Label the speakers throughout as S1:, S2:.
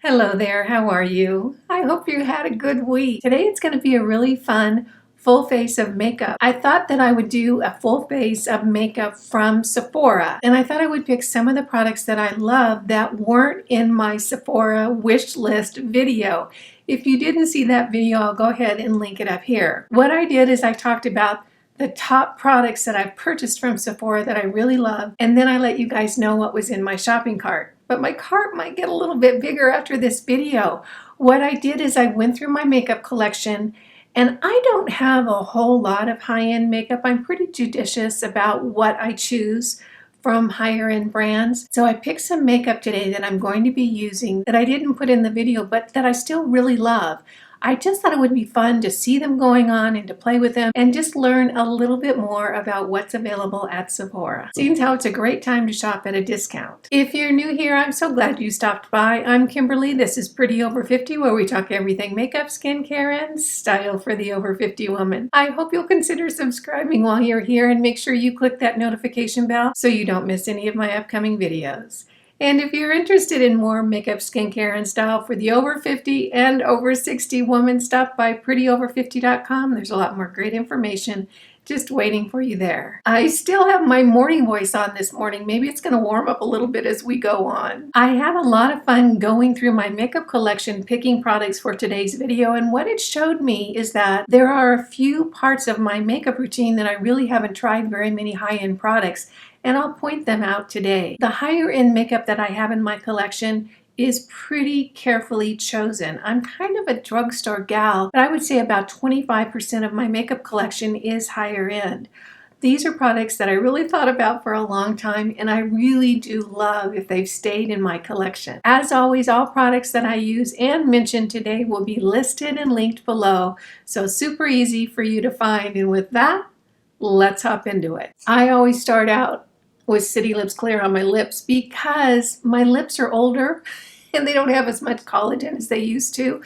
S1: Hello there, how are you? I hope you had a good week. Today it's going to be a really fun full face of makeup. I thought that I would do a full face of makeup from Sephora, and I thought I would pick some of the products that I love that weren't in my Sephora wish list video. If you didn't see that video, I'll go ahead and link it up here. What I did is I talked about the top products that I've purchased from Sephora that I really love, and then I let you guys know what was in my shopping cart. But my cart might get a little bit bigger after this video. What I did is I went through my makeup collection, and I don't have a whole lot of high-end makeup. I'm pretty judicious about what I choose from higher-end brands. So I picked some makeup today that I'm going to be using that I didn't put in the video, but that I still really love. I just thought it would be fun to see them going on and to play with them and just learn a little bit more about what's available at Sephora. Seems how it's a great time to shop at a discount. If you're new here, I'm so glad you stopped by. I'm Kimberly. This is Pretty Over 50, where we talk everything makeup, skincare, and style for the over 50 woman. I hope you'll consider subscribing while you're here and make sure you click that notification bell so you don't miss any of my upcoming videos. And if you're interested in more makeup, skincare, and style for the over 50 and over 60 woman, stop by prettyover50.com. There's a lot more great information just waiting for you there. I still have my morning voice on this morning. Maybe it's going to warm up a little bit as we go on. I had a lot of fun going through my makeup collection, picking products for today's video, and what it showed me is that there are a few parts of my makeup routine that I really haven't tried very many high-end products, and I'll point them out today. The higher end makeup that I have in my collection is pretty carefully chosen. I'm kind of a drugstore gal, but I would say about 25% of my makeup collection is higher end. These are products that I really thought about for a long time, and I really do love if they've stayed in my collection. As always, all products that I use and mention today will be listed and linked below, so super easy for you to find. And with that, let's hop into it. I always start out with City Lips Clear on my lips because my lips are older and they don't have as much collagen as they used to.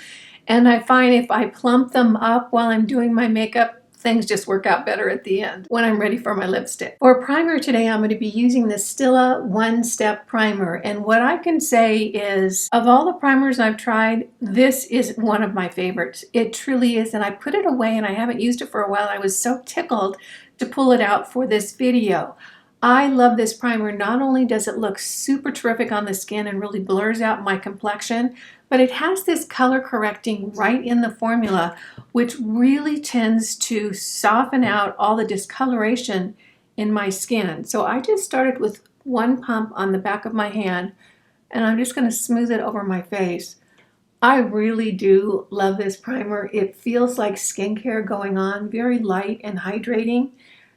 S1: And I find if I plump them up while I'm doing my makeup, things just work out better at the end when I'm ready for my lipstick. For primer today, I'm going to be using the Stila One Step Primer. And what I can say is, of all the primers I've tried, this is one of my favorites. It truly is. And I put it away and I haven't used it for a while. I was so tickled to pull it out for this video. I love this primer. Not only does it look super terrific on the skin and really blurs out my complexion, but it has this color correcting right in the formula, which really tends to soften out all the discoloration in my skin. So I just started with one pump on the back of my hand, and I'm just going to smooth it over my face. I really do love this primer. It feels like skincare going on, very light and hydrating.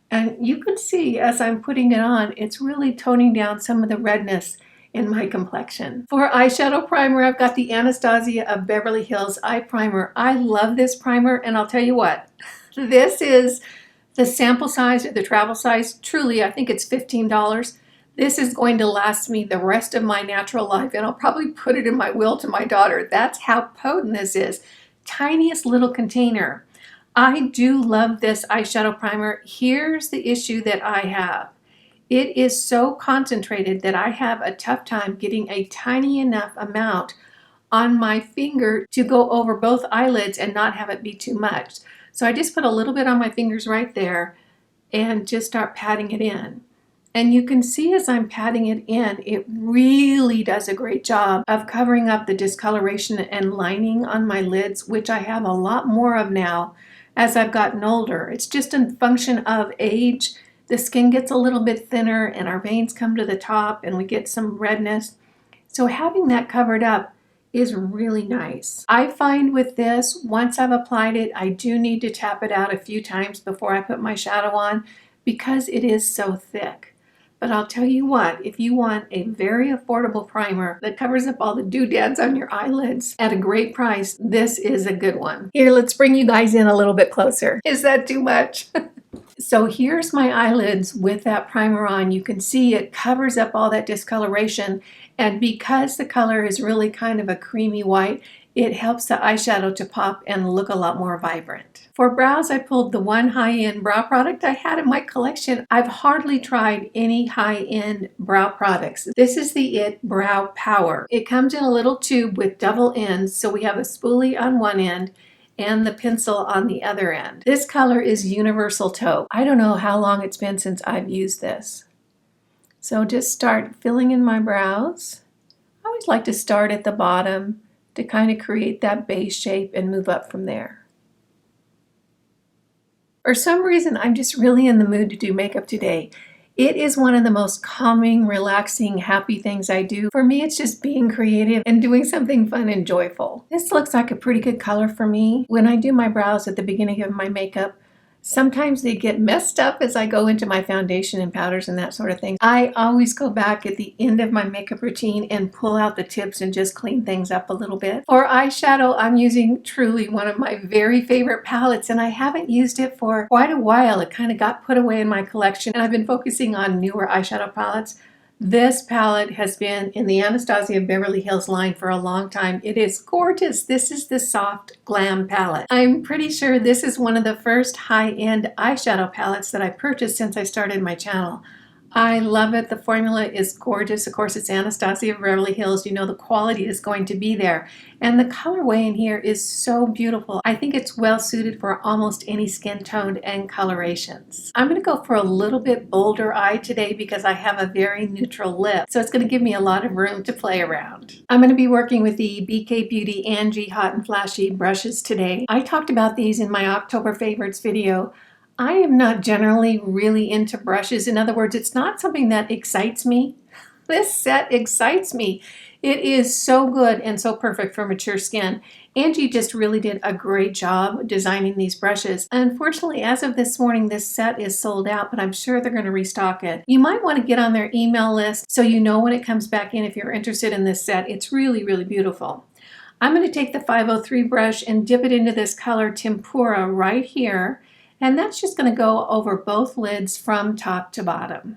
S1: And you can see as I'm putting it on, it's really toning down some of the redness in my complexion. For eyeshadow primer, I've got the Anastasia of Beverly Hills Eye Primer. I love this primer, and I'll tell you what, this is the sample size or the travel size. Truly, I think it's $15. This is going to last me the rest of my natural life, and I'll probably put it in my will to my daughter. That's how potent this is. Tiniest little container. I do love this eyeshadow primer. Here's the issue that I have. It is so concentrated that I have a tough time getting a tiny enough amount on my finger to go over both eyelids and not have it be too much. So I just put a little bit on my fingers right there and just start patting it in. And you can see as I'm patting it in, it really does a great job of covering up the discoloration and lining on my lids, which I have a lot more of now as I've gotten older. It's just a function of age. The skin gets a little bit thinner and our veins come to the top and we get some redness. So having that covered up is really nice. I find with this, once I've applied it, I do need to tap it out a few times before I put my shadow on because it is so thick. But I'll tell you what, if you want a very affordable primer that covers up all the doodads on your eyelids at a great price, this is a good one. Here, let's bring you guys in a little bit closer. Is that too much? So here's my eyelids with that primer on. You can see it covers up all that discoloration, and because the color is really kind of a creamy white, it helps the eyeshadow to pop and look a lot more vibrant. For brows, I pulled the one high-end brow product I had in my collection. I've hardly tried any high-end brow products. This is the IT Brow Power. It comes in a little tube with double ends, so we have a spoolie on one end and the pencil on the other end. This color is Universal Taupe. I don't know how long it's been since I've used this. So just start filling in my brows. I always like to start at the bottom to kind of create that base shape and move up from there. For some reason, I'm just really in the mood to do makeup today. It is one of the most calming, relaxing, happy things I do. For me, it's just being creative and doing something fun and joyful. This looks like a pretty good color for me. When I do my brows at the beginning of my makeup, sometimes they get messed up as I go into my foundation and powders and that sort of thing. I always go back at the end of my makeup routine and pull out the tips and just clean things up a little bit. For eyeshadow, I'm using truly one of my very favorite palettes, and I haven't used it for quite a while. It kind of got put away in my collection, and I've been focusing on newer eyeshadow palettes. This palette has been in the Anastasia Beverly Hills line for a long time. It is gorgeous. This is the Soft Glam palette. I'm pretty sure this is one of the first high-end eyeshadow palettes that I purchased since I started my channel. I love it. The formula is gorgeous. Of course, it's Anastasia Beverly Hills. You know the quality is going to be there. And the colorway in here is so beautiful. I think it's well suited for almost any skin tone and colorations. I'm going to go for a little bit bolder eye today because I have a very neutral lip. So it's going to give me a lot of room to play around. I'm going to be working with the BK Beauty Angie Hot and Flashy brushes today. I talked about these in my October favorites video. I am not generally really into brushes. In other words, it's not something that excites me. This set excites me. It is so good and so perfect for mature skin. Angie just really did a great job designing these brushes. Unfortunately, as of this morning, this set is sold out, but I'm sure they're going to restock it. You might want to get on their email list so you know when it comes back in if you're interested in this set. It's really, really beautiful. I'm going to take the 503 brush and dip it into this color Tempura right here. And that's just going to go over both lids from top to bottom.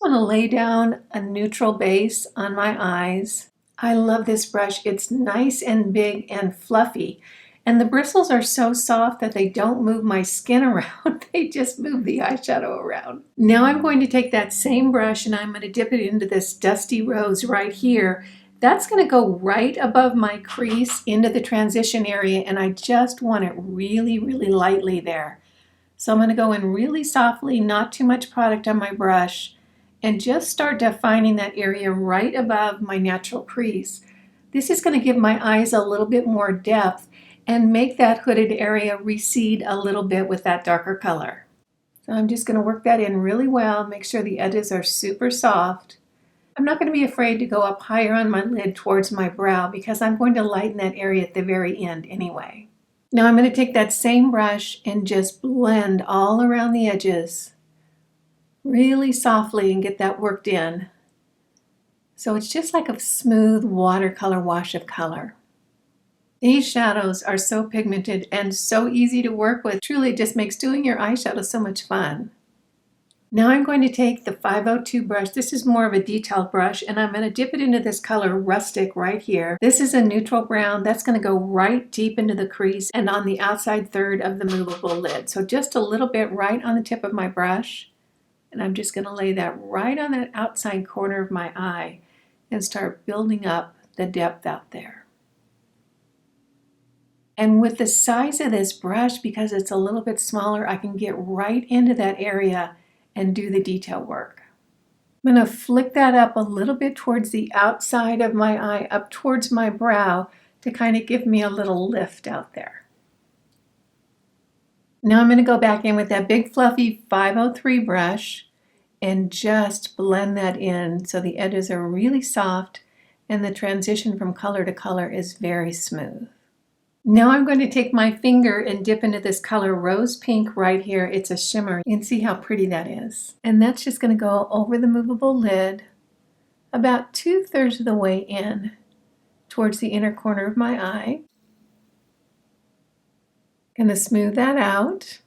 S1: I'm going to lay down a neutral base on my eyes. I love this brush. It's nice and big and fluffy. And the bristles are so soft that they don't move my skin around. They just move the eyeshadow around. Now I'm going to take that same brush and I'm going to dip it into this Dusty Rose right here. That's going to go right above my crease into the transition area, and I just want it really, really lightly there. So I'm going to go in really softly, not too much product on my brush, and just start defining that area right above my natural crease. This is going to give my eyes a little bit more depth and make that hooded area recede a little bit with that darker color. So I'm just going to work that in really well, make sure the edges are super soft. I'm not going to be afraid to go up higher on my lid towards my brow because I'm going to lighten that area at the very end anyway. Now I'm going to take that same brush and just blend all around the edges really softly and get that worked in. So it's just like a smooth watercolor wash of color. These shadows are so pigmented and so easy to work with. Truly, it just makes doing your eyeshadow so much fun. Now I'm going to take the 502 brush. This is more of a detailed brush, and I'm going to dip it into this color Rustic right here. This is a neutral brown. That's going to go right deep into the crease and on the outside third of the movable lid. So just a little bit right on the tip of my brush. And I'm just going to lay that right on that outside corner of my eye and start building up the depth out there. And with the size of this brush, because it's a little bit smaller, I can get right into that area and do the detail work. I'm going to flick that up a little bit towards the outside of my eye, up towards my brow, to kind of give me a little lift out there. Now I'm going to go back in with that big fluffy 503 brush and just blend that in so the edges are really soft and the transition from color to color is very smooth. Now I'm going to take my finger and dip into this color Rose Pink right here. It's a shimmer. You can see how pretty that is. And that's just going to go over the movable lid about 2/3 of the way in towards the inner corner of my eye. Going to smooth that out.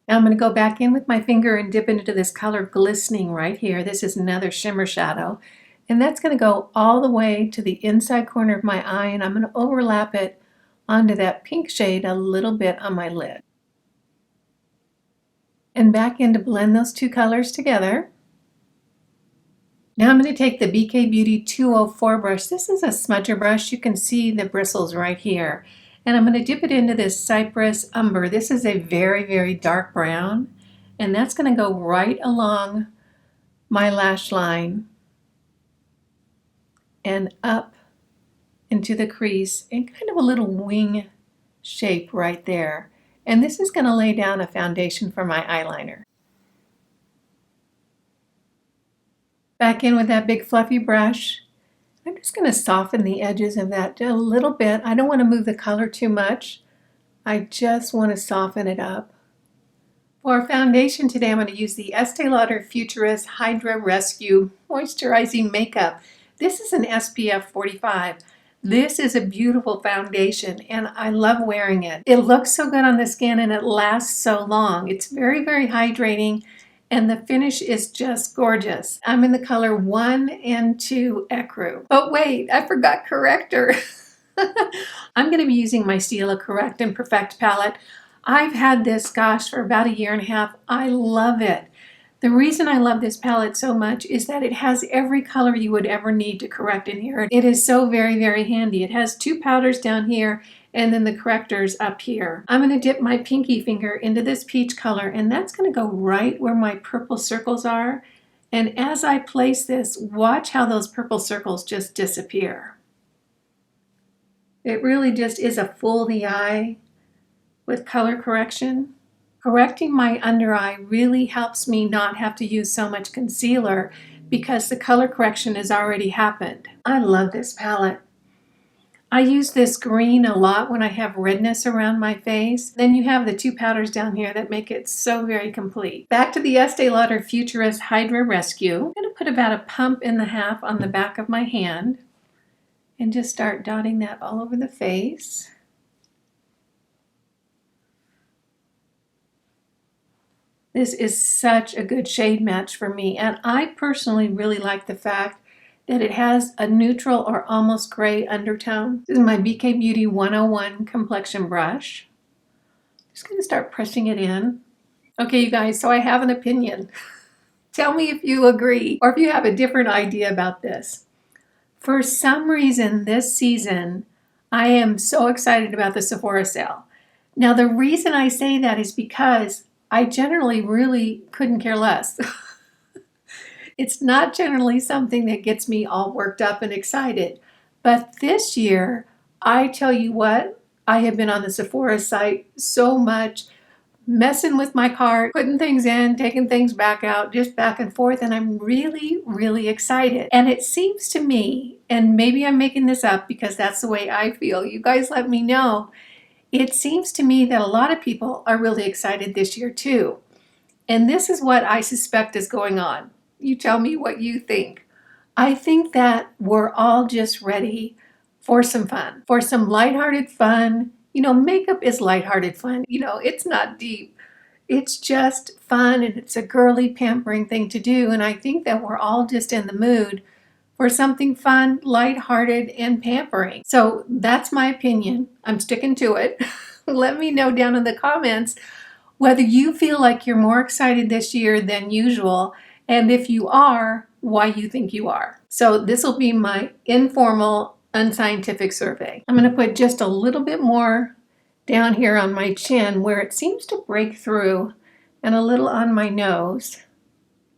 S1: Now I'm going to go back in with my finger and dip into this color Glistening right here. This is another shimmer shadow. And that's going to go all the way to the inside corner of my eye, and I'm going to overlap it onto that pink shade a little bit on my lid. And back in to blend those two colors together. Now I'm going to take the BK Beauty 204 brush. This is a smudger brush. You can see the bristles right here. And I'm going to dip it into this Cypress Umber. This is a very, very dark brown. And that's going to go right along my lash line and up into the crease in kind of a little wing shape right there. And this is going to lay down a foundation for my eyeliner. Back in with that big fluffy brush. I'm just going to soften the edges of that a little bit. I don't want to move the color too much. I just want to soften it up. For foundation today, I'm going to use the Estee Lauder Futurist Hydra Rescue Moisturizing Makeup. This is an SPF 45. This is a beautiful foundation and I love wearing it. It looks so good on the skin and it lasts so long. It's very, very hydrating and the finish is just gorgeous. I'm in the color 1 and 2 Ecru. But wait, I forgot Corrector. I'm going to be using my Stila Correct and Perfect palette. I've had this, gosh, for about 1.5 years. I love it. The reason I love this palette so much is that it has every color you would ever need to correct in here. It is so very, very handy. It has 2 powders down here and then the correctors up here. I'm going to dip my pinky finger into this peach color and that's going to go right where my purple circles are. And as I place this, watch how those purple circles just disappear. It really just is a fool the eye with color correction. Correcting my under eye really helps me not have to use so much concealer because the color correction has already happened. I love this palette. I use this green a lot when I have redness around my face. Then you have the 2 powders down here that make it so very complete. Back to the Estee Lauder Futurist Hydra Rescue. I'm going to put about a pump and a half on the back of my hand and just start dotting that all over the face. This is such a good shade match for me, and I personally really like the fact that it has a neutral or almost gray undertone. This is my BK Beauty 101 complexion brush. Just going to start pressing it in. Okay, you guys, so I have an opinion. Tell me if you agree or if you have a different idea about this. For some reason this season, I am so excited about the Sephora sale. Now, the reason I say that is because I generally really couldn't care less. It's not generally something that gets me all worked up and excited. But this year, I tell you what, I have been on the Sephora site so much, messing with my cart, putting things in, taking things back out, just back and forth, and I'm really, really excited. And it seems to me, and maybe I'm making this up because that's the way I feel, you guys let me know, it seems to me that a lot of people are really excited this year too. And this is what I suspect is going on. You tell me what you think. I think that we're all just ready for some fun, for some lighthearted fun. You know, makeup is lighthearted fun. You know, it's not deep. It's just fun and it's a girly pampering thing to do. And I think that we're all just in the mood for something fun, lighthearted, and pampering. So that's my opinion. I'm sticking to it. Let me know down in the comments whether you feel like you're more excited this year than usual, and if you are, why you think you are. So this will be my informal, unscientific survey. I'm going to put just a little bit more down here on my chin where it seems to break through, and a little on my nose.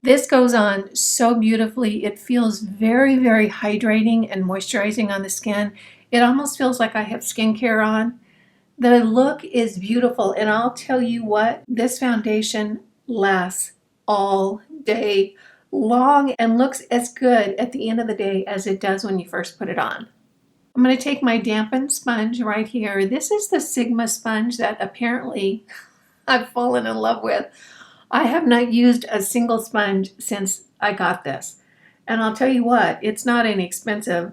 S1: This goes on so beautifully. It feels very, very hydrating and moisturizing on the skin. It almost feels like I have skincare on. The look is beautiful, and I'll tell you what, this foundation lasts all day long and looks as good at the end of the day as it does when you first put it on. I'm going to take my dampened sponge right here. This is the Sigma sponge that apparently I've fallen in love with. I have not used a single sponge since I got this. And I'll tell you what, it's not inexpensive,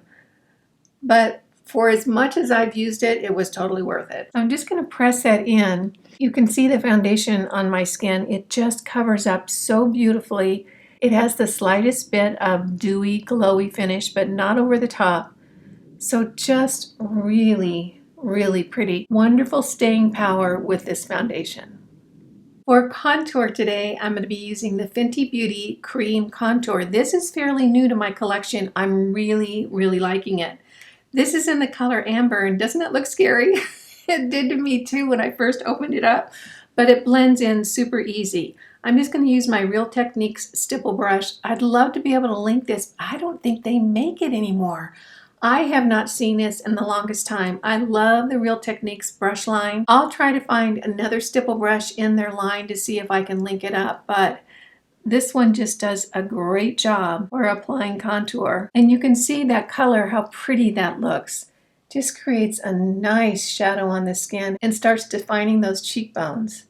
S1: but for as much as I've used it, it was totally worth it. I'm just going to press that in. You can see the foundation on my skin. It just covers up so beautifully. It has the slightest bit of dewy, glowy finish, but not over the top. So just really, really pretty. Wonderful staying power with this foundation. For contour today, I'm going to be using the Fenty Beauty Cream Contour. This is fairly new to my collection. I'm really, really liking it. This is in the color Amber, and doesn't it look scary? It did to me too when I first opened it up, but it blends in super easy. I'm just going to use my Real Techniques stipple brush. I'd love to be able to link this. I don't think they make it anymore. I have not seen this in the longest time. I love the Real Techniques brush line. I'll try to find another stipple brush in their line to see if I can link it up, but this one just does a great job for applying contour. And you can see that color, how pretty that looks. Just creates a nice shadow on the skin and starts defining those cheekbones.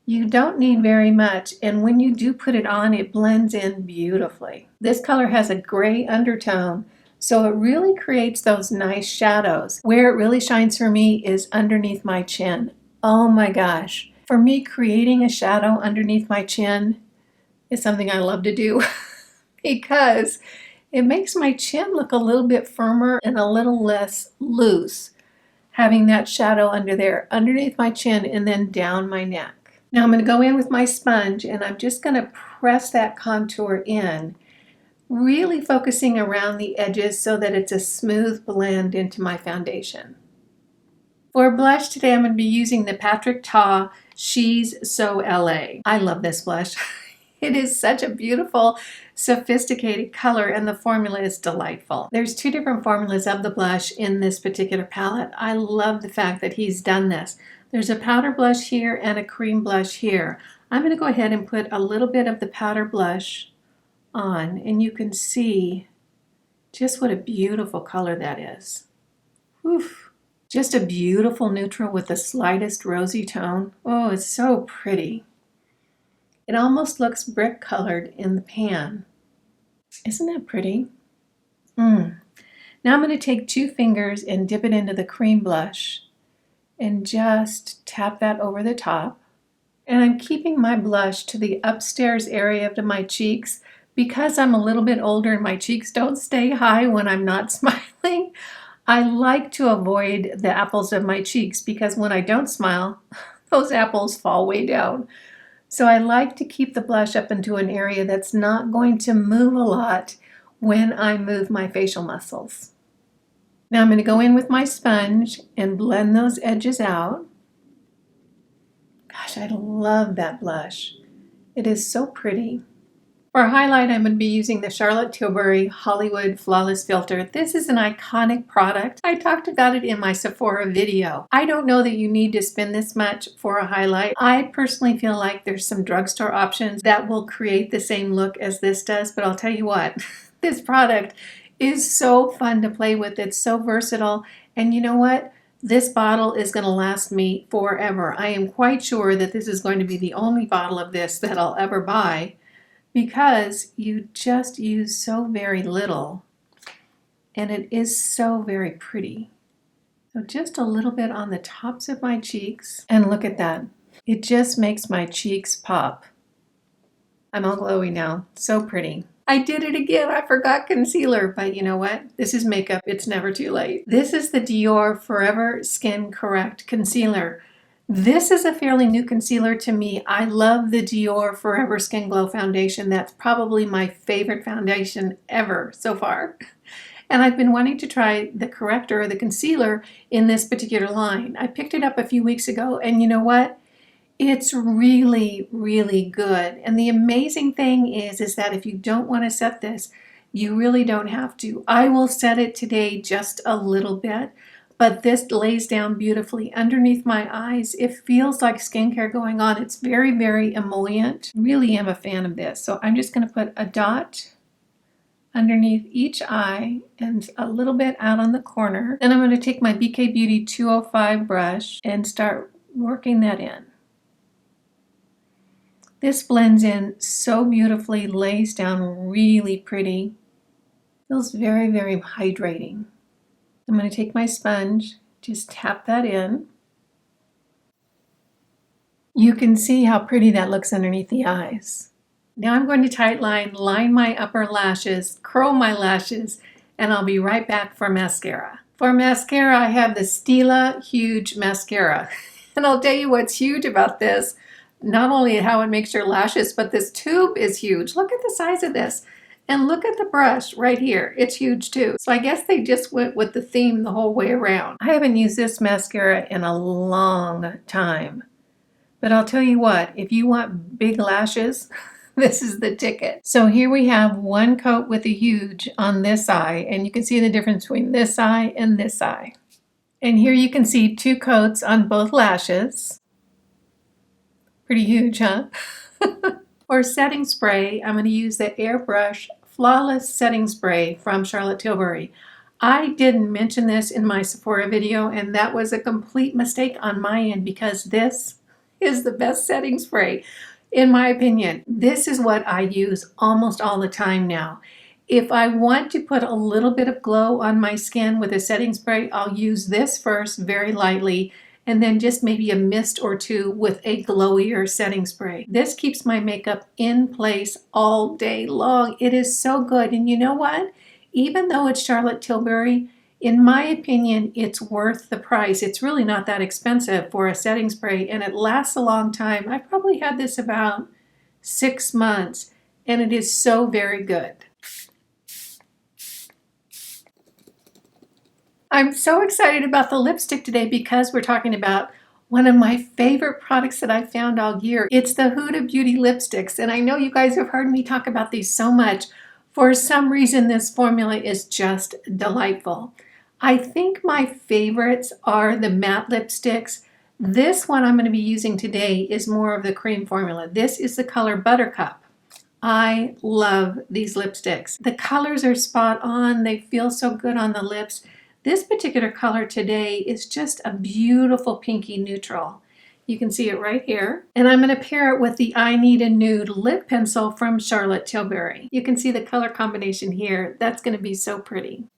S1: You don't need very much, and when you do put it on, it blends in beautifully. This color has a gray undertone, so it really creates those nice shadows. Where it really shines for me is underneath my chin. Oh my gosh. For me, creating a shadow underneath my chin is something I love to do because it makes my chin look a little bit firmer and a little less loose, having that shadow under there, underneath my chin and then down my neck. Now I'm going to go in with my sponge and I'm just going to press that contour in, really focusing around the edges so that it's a smooth blend into my foundation. For blush today, I'm going to be using the Patrick Ta She's So LA. I love this blush. It is such a beautiful, sophisticated color, and the formula is delightful. There's two different formulas of the blush in this particular palette. I love the fact that he's done this. There's a powder blush here and a cream blush here. I'm going to go ahead and put a little bit of the powder blush on, and you can see just what a beautiful color that is. Oof. Just a beautiful neutral with the slightest rosy tone. Oh, it's so pretty. It almost looks brick colored in the pan. Isn't that pretty? Now I'm going to take 2 fingers and dip it into the cream blush and just tap that over the top. And I'm keeping my blush to the upstairs area of my cheeks because I'm a little bit older and my cheeks don't stay high when I'm not smiling. I like to avoid the apples of my cheeks because when I don't smile, those apples fall way down. So I like to keep the blush up into an area that's not going to move a lot when I move my facial muscles. Now I'm going to go in with my sponge and blend those edges out. Gosh, I love that blush. It is so pretty. For highlight, I'm going to be using the Charlotte Tilbury Hollywood Flawless Filter. This is an iconic product. I talked about it in my Sephora video. I don't know that you need to spend this much for a highlight. I personally feel like there's some drugstore options that will create the same look as this does, but I'll tell you what, this product is so fun to play with. It's so versatile, and you know what? This bottle is going to last me forever. I am quite sure that this is going to be the only bottle of this that I'll ever buy, because you just use so very little and it is so very pretty. So just a little bit on the tops of my cheeks, and look at that. It just makes my cheeks pop. I'm all glowy now. So pretty. I did it again. I forgot concealer, but you know what? This is makeup. It's never too late. This is the Dior Forever Skin Correct Concealer. This is a fairly new concealer to me. I love the Dior Forever Skin Glow Foundation. That's probably my favorite foundation ever so far. And I've been wanting to try the Corrector or the concealer in this particular line. I picked it up a few weeks ago, and you know what? It's really, really good. And the amazing thing is that if you don't want to set this, you really don't have to. I will set it today just a little bit, but this lays down beautifully underneath my eyes. It feels like skincare going on. It's very, very emollient. Really am a fan of this. So I'm just going to put a dot underneath each eye and a little bit out on the corner. Then I'm going to take my BK Beauty 205 brush and start working that in. This blends in so beautifully, lays down really pretty. Feels very, very hydrating. I'm going to take my sponge, just tap that in. You can see how pretty that looks underneath the eyes. Now I'm going to tightline, line my upper lashes, curl my lashes, and I'll be right back for mascara. For mascara, I have the Stila Huge Mascara. And I'll tell you what's huge about this, not only how it makes your lashes, but this tube is huge. Look at the size of this. And look at the brush right here. It's huge too. So I guess they just went with the theme the whole way around. I haven't used this mascara in a long time. But I'll tell you what, if you want big lashes, this is the ticket. So here we have one coat with a huge on this eye, and you can see the difference between this eye and this eye. And here you can see 2 coats on both lashes. Pretty huge, huh? For setting spray, I'm going to use the Airbrush Flawless Setting Spray from Charlotte Tilbury. I didn't mention this in my Sephora video, and that was a complete mistake on my end because this is the best setting spray. In my opinion, this is what I use almost all the time now. If I want to put a little bit of glow on my skin with a setting spray, I'll use this first very lightly and then just maybe a mist or 2 with a glowier setting spray. This keeps my makeup in place all day long. It is so good. And you know what? Even though it's Charlotte Tilbury, in my opinion, it's worth the price. It's really not that expensive for a setting spray, and it lasts a long time. I've probably had this about 6 months, and it is so very good. I'm so excited about the lipstick today because we're talking about one of my favorite products that I found all year. It's the Huda Beauty lipsticks, and I know you guys have heard me talk about these so much. For some reason, this formula is just delightful. I think my favorites are the matte lipsticks. This one I'm going to be using today is more of the cream formula. This is the color Buttercup. I love these lipsticks. The colors are spot on. They feel so good on the lips. This particular color today is just a beautiful pinky neutral. You can see it right here. And I'm going to pair it with the I Need a Nude lip pencil from Charlotte Tilbury. You can see the color combination here. That's going to be so pretty.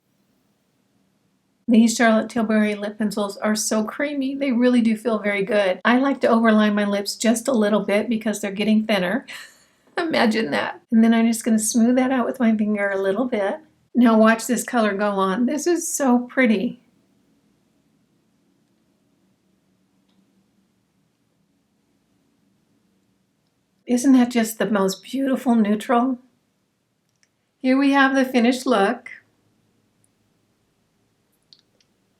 S1: These Charlotte Tilbury lip pencils are so creamy. They really do feel very good. I like to overline my lips just a little bit because they're getting thinner. Imagine that. And then I'm just going to smooth that out with my finger a little bit. Now watch this color go on. This is so pretty. Isn't that just the most beautiful neutral? Here we have the finished look.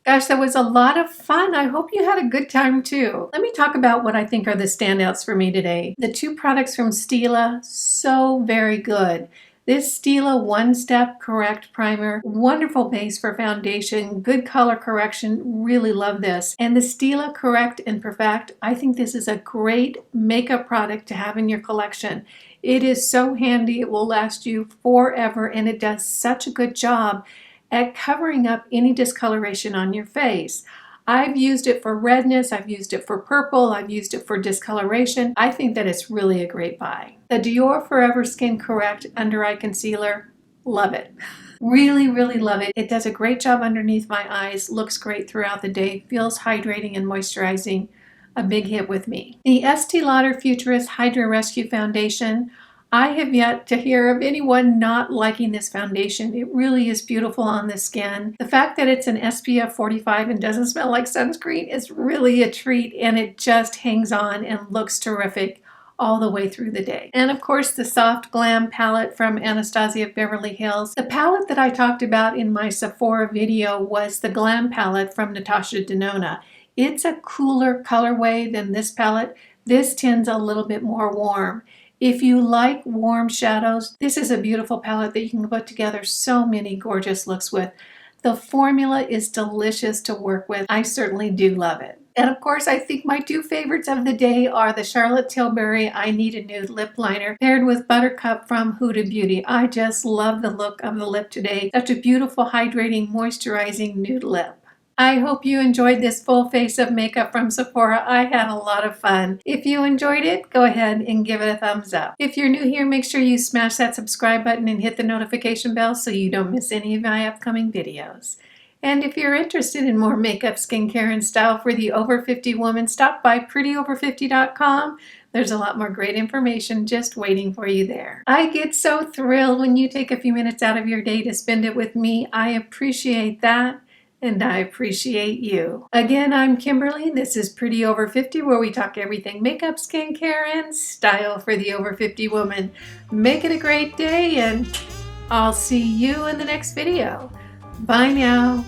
S1: Gosh, that was a lot of fun. I hope you had a good time too. Let me talk about what I think are the standouts for me today. The 2 products from Stila, so very good. This Stila One Step Correct Primer, wonderful base for foundation, good color correction, really love this. And the Stila Correct and Perfect, I think this is a great makeup product to have in your collection. It is so handy, it will last you forever, and it does such a good job at covering up any discoloration on your face. I've used it for redness, I've used it for purple, I've used it for discoloration. I think that it's really a great buy. The Dior Forever Skin Correct Under Eye Concealer, love it. Really, really love it. It does a great job underneath my eyes, looks great throughout the day, feels hydrating and moisturizing. A big hit with me. The Estee Lauder Futurist Hydra Rescue Foundation, I have yet to hear of anyone not liking this foundation. It really is beautiful on the skin. The fact that it's an SPF 45 and doesn't smell like sunscreen is really a treat, and it just hangs on and looks terrific all the way through the day. And of course, the Soft Glam palette from Anastasia Beverly Hills. The palette that I talked about in my Sephora video was the Glam palette from Natasha Denona. It's a cooler colorway than this palette. This tends a little bit more warm. If you like warm shadows, this is a beautiful palette that you can put together so many gorgeous looks with. The formula is delicious to work with. I certainly do love it. And of course, I think my 2 favorites of the day are the Charlotte Tilbury I Need a Nude lip liner paired with Buttercup from Huda Beauty. I just love the look of the lip today. Such a beautiful, hydrating, moisturizing nude lip. I hope you enjoyed this full face of makeup from Sephora. I had a lot of fun. If you enjoyed it, go ahead and give it a thumbs up. If you're new here, make sure you smash that subscribe button and hit the notification bell so you don't miss any of my upcoming videos. And if you're interested in more makeup, skincare, and style for the over 50 woman, stop by prettyover50.com. There's a lot more great information just waiting for you there. I get so thrilled when you take a few minutes out of your day to spend it with me. I appreciate that. And I appreciate you. Again, I'm Kimberly. This is Pretty Over 50, where we talk everything makeup, skincare, and style for the over 50 woman. Make it a great day, and I'll see you in the next video. Bye now.